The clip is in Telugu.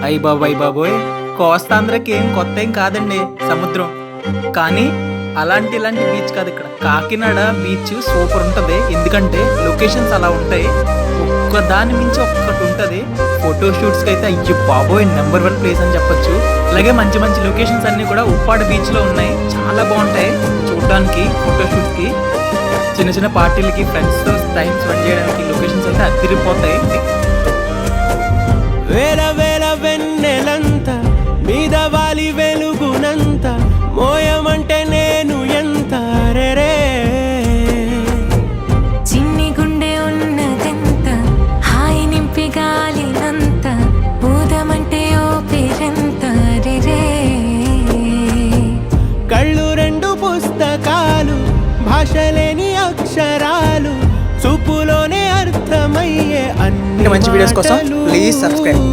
అయ్య బాబోయ్, కోస్తాంధ్రకి ఏం కొత్త ఏం కాదండి సముద్రం. కానీ ఇలాంటి బీచ్ కాదు ఇక్కడ. కాకినాడ బీచ్ సూపర్ ఉంటుంది. ఎందుకంటే లొకేషన్స్ అలా ఉంటాయి. ఒక్క దాని మించి ఒక్కటి ఉంటుంది. ఫోటో షూట్స్కి అయితే అయ్యో బాబోయ్ నెంబర్ 1 ప్లేస్ అని చెప్పొచ్చు. అలాగే మంచి మంచి లొకేషన్స్ అన్నీ కూడా ఉప్పాడ బీచ్లో ఉన్నాయి. చాలా బాగుంటాయి చూడడానికి. ఫోటోషూట్స్కి, చిన్న చిన్న పార్టీలకి, ఫ్రెండ్స్తో టైం స్పెండ్ చేయడానికి లొకేషన్స్ అయితే అదిరిపోతాయి. వేల వేల వెన్నెలంత మీద వాలి వెలుగునంత మోయమంటే నేను ఎంత రే. చిన్ని గుండె ఉన్నదెంత హాయి నింపి గాలినంత ఊదమంటే ఓపిరెంత రే. కళ్ళు 2 పుస్తకాలు, భాషలేని అక్షరాలు, చూపులోనే అర్థమయ్యే అన్ని మంచి వీడియోస్ కోసం ప్లీజ్ సబ్స్క్రైబ్.